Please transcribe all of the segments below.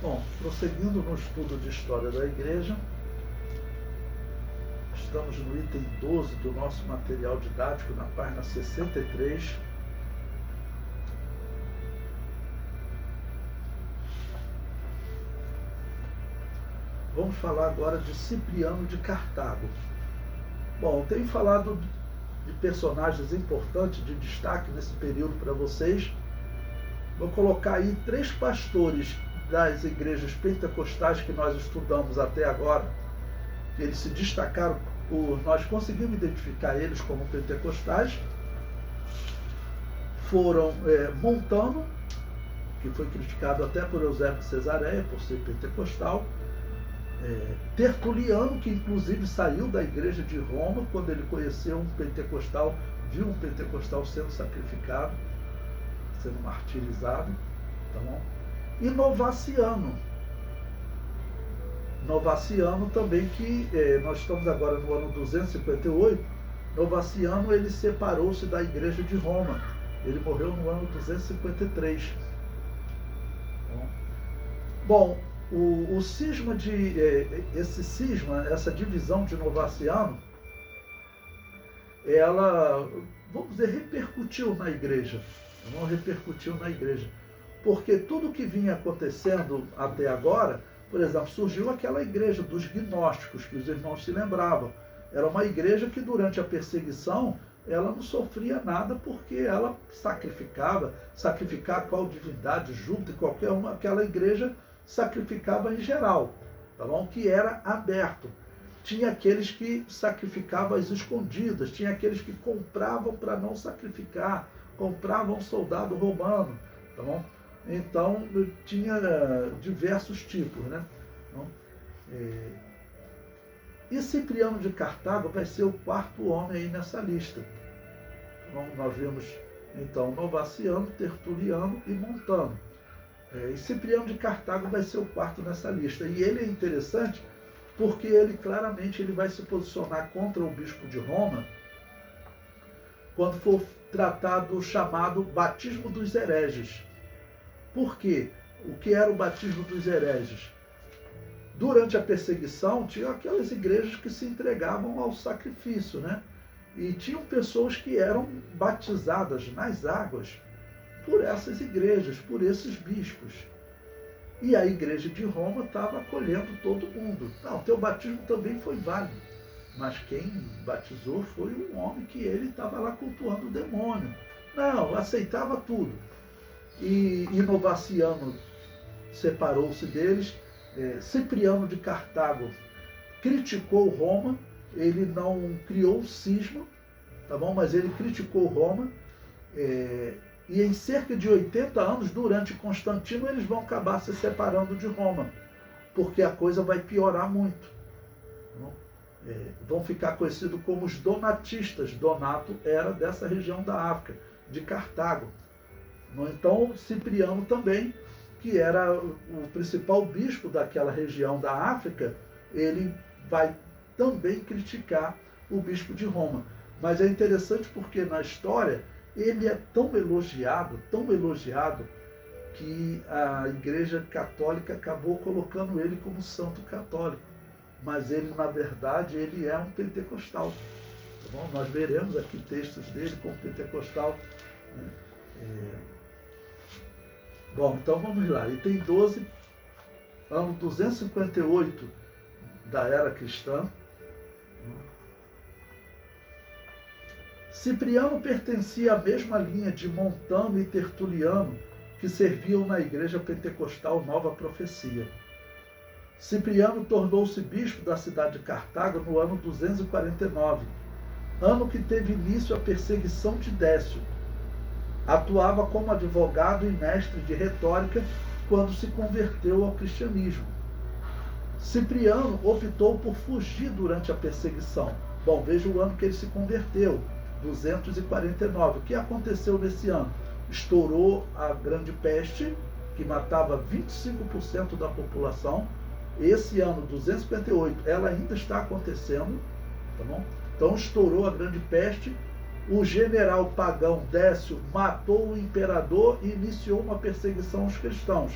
Bom, prosseguindo no estudo de história da igreja, estamos no item 12 do nosso material didático, na página 63. Vamos falar agora de Cipriano de Cartago. Bom, tenho falado de personagens importantes, de destaque nesse período para vocês. Vou colocar aí 3 pastores das igrejas pentecostais que nós estudamos até agora, que eles se destacaram nós conseguimos identificar eles como pentecostais. Foram Montano, que foi criticado até por Eusébio de Cesareia por ser pentecostal, Tertuliano, que inclusive saiu da igreja de Roma quando ele conheceu um pentecostal, viu um pentecostal sendo sacrificado, sendo martirizado, tá bom? E Novaciano também, que nós estamos agora no ano 258. Novaciano, ele separou-se da igreja de Roma, ele morreu no ano 253. Bom, o cisma essa divisão de Novaciano, ela, vamos dizer, repercutiu na igreja, porque tudo que vinha acontecendo até agora, por exemplo, surgiu aquela igreja dos gnósticos, que os irmãos se lembravam. Era uma igreja que durante a perseguição, ela não sofria nada, porque ela sacrificar qual divindade, Júpiter, qualquer uma, aquela igreja sacrificava em geral, tá bom? Que era aberto. Tinha aqueles que sacrificavam às escondidas, tinha aqueles que compravam para não sacrificar, compravam soldado romano, tá bom? Então, tinha diversos tipos, né? Então, e Cipriano de Cartago vai ser o 4º homem aí nessa lista. Então, nós vemos, então, Novaciano, Tertuliano e Montano. E Cipriano de Cartago vai ser o 4º nessa lista. E ele é interessante porque ele claramente vai se posicionar contra o bispo de Roma quando for tratado o chamado batismo dos hereges. Por quê? O que era o batismo dos hereges? Durante a perseguição, tinha aquelas igrejas que se entregavam ao sacrifício, né? E tinham pessoas que eram batizadas nas águas por essas igrejas, por esses bispos. E a igreja de Roma estava acolhendo todo mundo. Não, teu batismo também foi válido, mas quem batizou foi um homem que ele estava lá cultuando o demônio. Não, aceitava tudo. E Novaciano separou-se deles. Cipriano de Cartago criticou Roma, ele não criou o cisma, tá bom? Mas ele criticou Roma, e em cerca de 80 anos, durante Constantino, eles vão acabar se separando de Roma, porque a coisa vai piorar muito. Vão ficar conhecidos como os donatistas. Donato era dessa região da África, de Cartago. Então, Cipriano também, que era o principal bispo daquela região da África, ele vai também criticar o bispo de Roma. Mas é interessante porque na história ele é tão elogiado, que a Igreja Católica acabou colocando ele como santo católico. Mas ele, na verdade, ele é um pentecostal. Tá bom? Nós veremos aqui textos dele como pentecostal, né? Bom, então vamos lá. Item 12, ano 258 da era cristã. Cipriano pertencia à mesma linha de Montano e Tertuliano, que serviam na igreja pentecostal Nova Profecia. Cipriano tornou-se bispo da cidade de Cartago no ano 249, ano que teve início a perseguição de Décio. Atuava como advogado e mestre de retórica quando se converteu ao cristianismo. Cipriano optou por fugir durante a perseguição. Bom, veja o ano que ele se converteu, 249. O que aconteceu nesse ano? Estourou a grande peste, que matava 25% da população. Esse ano, 258, ela ainda está acontecendo, tá bom? Então estourou a grande peste. O general pagão Décio matou o imperador e iniciou uma perseguição aos cristãos.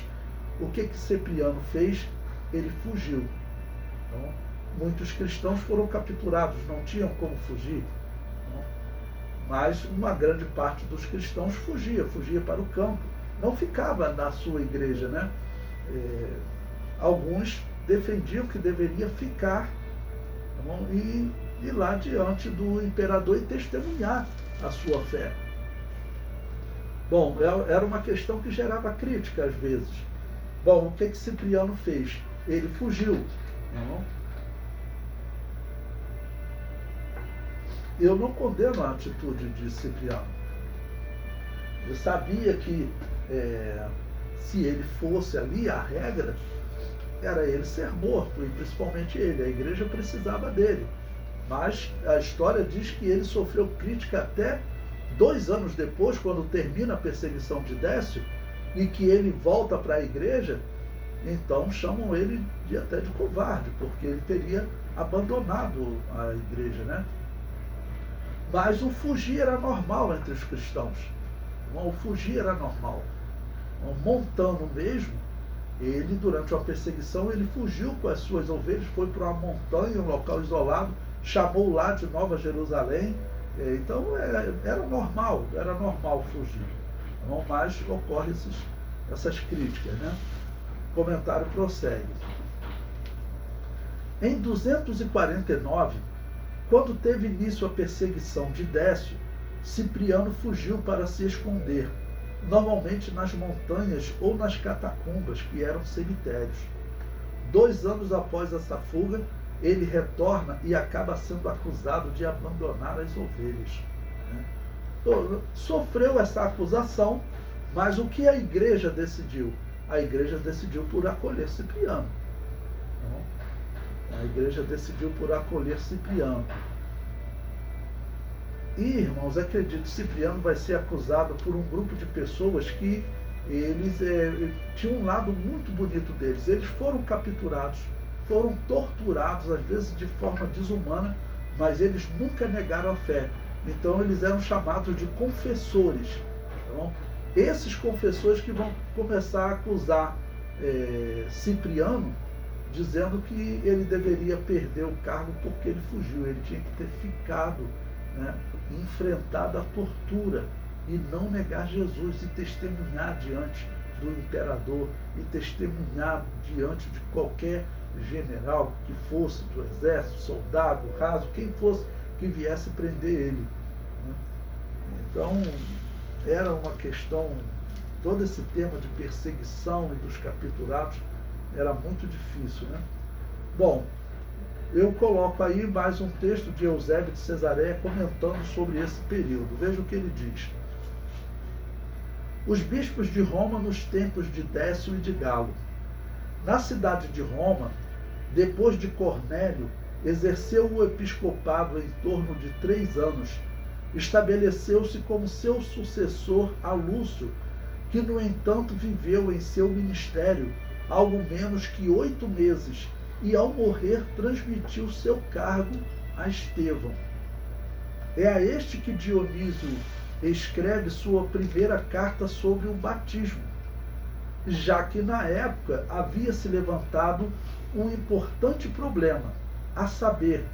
o que Cipriano fez? Ele fugiu. Então, muitos cristãos foram capturados, não tinham como fugir. Mas uma grande parte dos cristãos fugia para o campo, não ficava na sua igreja, né? Alguns defendiam que deveria ficar, tá bom? E ir lá diante do imperador e testemunhar a sua fé. Bom, era uma questão que gerava crítica às vezes. Bom, o que Cipriano fez? Ele fugiu. Não? Eu não condeno a atitude de Cipriano. Eu sabia que se ele fosse ali, a regra era ele ser morto, e principalmente ele, a igreja precisava dele. Mas a história diz que ele sofreu crítica até 2 anos depois, quando termina a perseguição de Décio, e que ele volta para a igreja. Então chamam ele até de covarde, porque ele teria abandonado a igreja, né? Mas o fugir era normal entre os cristãos. O fugir era normal. Montano mesmo, ele durante uma perseguição, ele fugiu com as suas ovelhas, foi para uma montanha, um local isolado, chamou lá de Nova Jerusalém. Então era normal fugir. Mas ocorrem essas críticas, né? O comentário prossegue. Em 249, quando teve início a perseguição de Décio, Cipriano fugiu para se esconder, normalmente nas montanhas ou nas catacumbas, que eram cemitérios. 2 anos após essa fuga, ele retorna e acaba sendo acusado de abandonar as ovelhas. Sofreu essa acusação, mas o que a igreja decidiu? A igreja decidiu por acolher Cipriano. A igreja decidiu por acolher Cipriano. E, irmãos, acredito que Cipriano vai ser acusado por um grupo de pessoas que eles tinham um lado muito bonito deles. Eles foram capturados, foram torturados, às vezes de forma desumana, mas eles nunca negaram a fé. Então eles eram chamados de confessores. Então, esses confessores que vão começar a acusar Cipriano, dizendo que ele deveria perder o cargo porque ele fugiu. Ele tinha que ter ficado, né, enfrentado a tortura e não negar Jesus e testemunhar diante do imperador e testemunhar diante de qualquer general que fosse do exército, soldado, raso, quem fosse que viesse prender ele. Então, era uma questão, todo esse tema de perseguição e dos capturados era muito difícil, né? Bom, eu coloco aí mais um texto de Eusébio de Cesareia comentando sobre esse período. Veja o que ele diz. Os bispos de Roma nos tempos de Décio e de Galo. Na cidade de Roma, depois de Cornélio, exerceu o episcopado em torno de 3 anos. Estabeleceu-se como seu sucessor a Lúcio, que, no entanto, viveu em seu ministério algo menos que 8 meses, e ao morrer transmitiu seu cargo a Estevão. É a este que Dionísio escreve sua primeira carta sobre o batismo, já que na época havia se levantado um importante problema, a saber,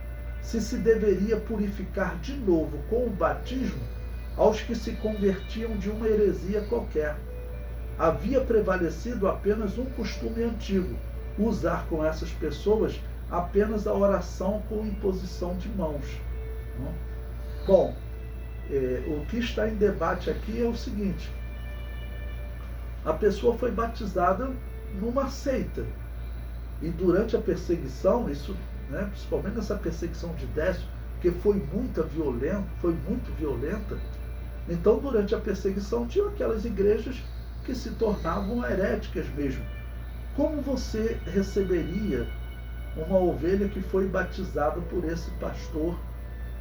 se deveria purificar de novo com o batismo aos que se convertiam de uma heresia qualquer. Havia prevalecido apenas um costume antigo, usar com essas pessoas apenas a oração com imposição de mãos. Bom, o que está em debate aqui é o seguinte: a pessoa foi batizada numa seita, e durante a perseguição, isso, né, principalmente nessa perseguição de Décio, que foi muito violenta, então durante a perseguição tinham aquelas igrejas que se tornavam heréticas mesmo. Como você receberia uma ovelha que foi batizada por esse pastor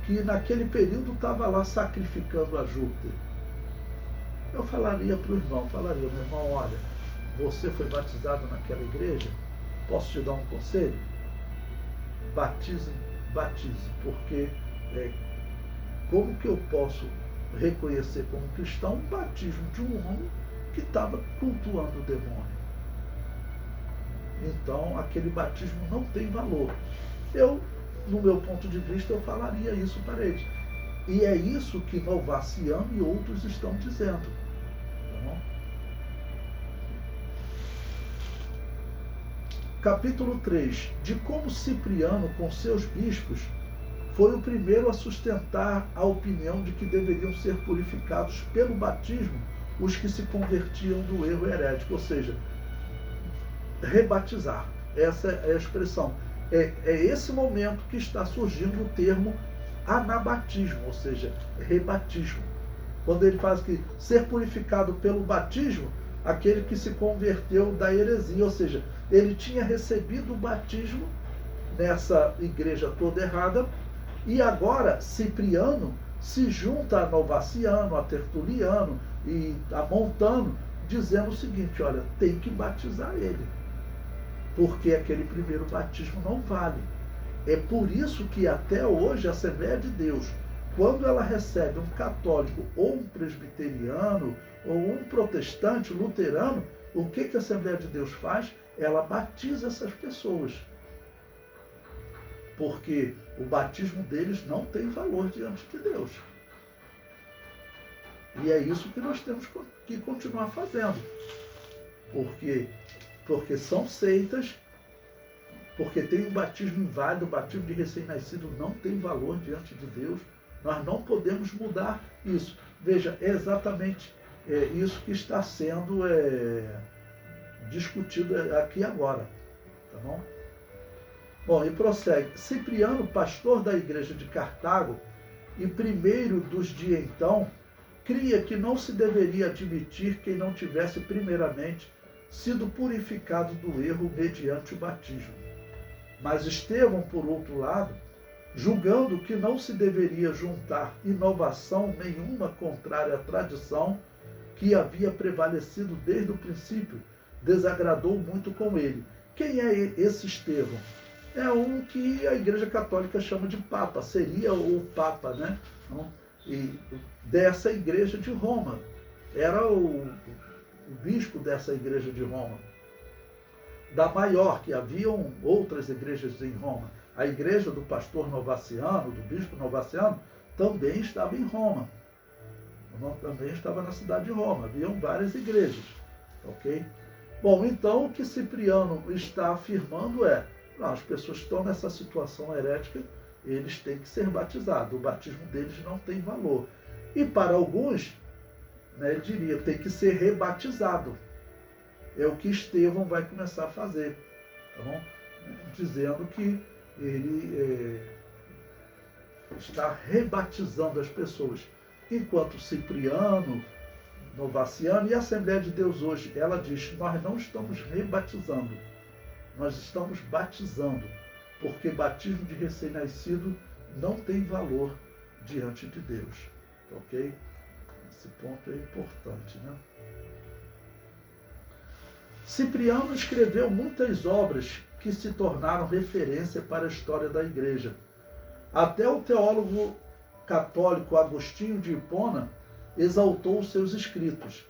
que naquele período estava lá sacrificando a Júpiter? Eu falaria para o irmão, meu irmão, olha, você foi batizado naquela igreja, posso te dar um conselho? Batize, porque como que eu posso reconhecer como cristão o batismo de um homem que estava cultuando o demônio? então aquele batismo não tem valor. Eu, no meu ponto de vista, eu falaria isso para eles. E é isso que Novaciano e outros estão dizendo. Tá bom? Capítulo 3. De como Cipriano, com seus bispos, foi o primeiro a sustentar a opinião de que deveriam ser purificados pelo batismo os que se convertiam do erro herético, ou seja, rebatizar. Essa é a expressão. É esse momento que está surgindo o termo anabatismo, ou seja, rebatismo. Quando ele faz que ser purificado pelo batismo, aquele que se converteu da heresia, ou seja, ele tinha recebido o batismo nessa igreja toda errada, e agora Cipriano se junta a Novaciano, a Tertuliano e a Montano, dizendo o seguinte: olha, tem que batizar ele, porque aquele primeiro batismo não vale. É por isso que até hoje a Assembleia de Deus, quando ela recebe um católico ou um presbiteriano ou um protestante, luterano, o que a Assembleia de Deus faz? Ela batiza essas pessoas. Porque o batismo deles não tem valor diante de Deus. E é isso que nós temos que continuar fazendo. Porque são seitas, porque tem um batismo inválido, o batismo de recém-nascido não tem valor diante de Deus. Nós não podemos mudar isso. Veja, é exatamente isso que está sendo discutido aqui agora. Tá bom? Bom, e prossegue. Cipriano, pastor da igreja de Cartago e primeiro dos de então, cria que não se deveria admitir quem não tivesse primeiramente sido purificado do erro mediante o batismo. Mas Estevão, por outro lado, julgando que não se deveria juntar inovação nenhuma contrária à tradição que havia prevalecido desde o princípio, desagradou muito com ele. Quem é esse Estevão? É um que a Igreja Católica chama de Papa, seria o Papa, né? E dessa Igreja de Roma. Era o bispo dessa Igreja de Roma. Da maior, que haviam outras igrejas em Roma. A igreja do pastor Novaciano, do bispo Novaciano, também estava em Roma. Também estava na cidade de Roma. Haviam várias igrejas. Ok? Bom, então o que Cipriano está afirmando é: não, as pessoas que estão nessa situação herética, eles têm que ser batizados. O batismo deles não tem valor. E para alguns, né, ele diria, tem que ser rebatizado. É o que Estevão vai começar a fazer. Tá bom? Dizendo que ele está rebatizando as pessoas. Enquanto Cipriano, Novaciano e a Assembleia de Deus hoje, ela diz: nós não estamos rebatizando. Nós estamos batizando, porque batismo de recém-nascido não tem valor diante de Deus. Ok? Esse ponto é importante, né? Cipriano escreveu muitas obras que se tornaram referência para a história da Igreja. Até o teólogo católico Agostinho de Hipona exaltou os seus escritos.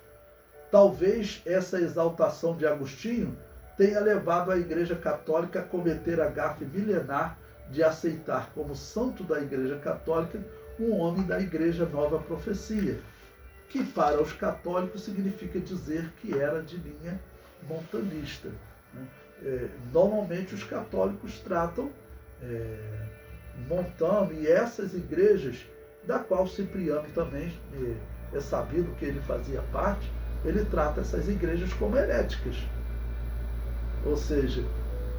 Talvez essa exaltação de Agostinho tenha levado a Igreja Católica a cometer a gafe milenar de aceitar como santo da Igreja Católica um homem da Igreja Nova Profecia, que para os católicos significa dizer que era de linha montanista. Normalmente os católicos tratam Montano e essas igrejas, da qual Cipriano também é sabido que ele fazia parte, ele trata essas igrejas como heréticas. Ou seja,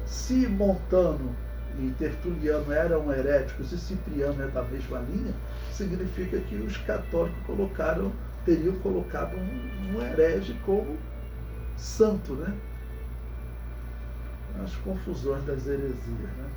se Montano e Tertuliano eram heréticos e Cipriano é da mesma linha, significa que os católicos teriam colocado um herege como santo, né? As confusões das heresias, né?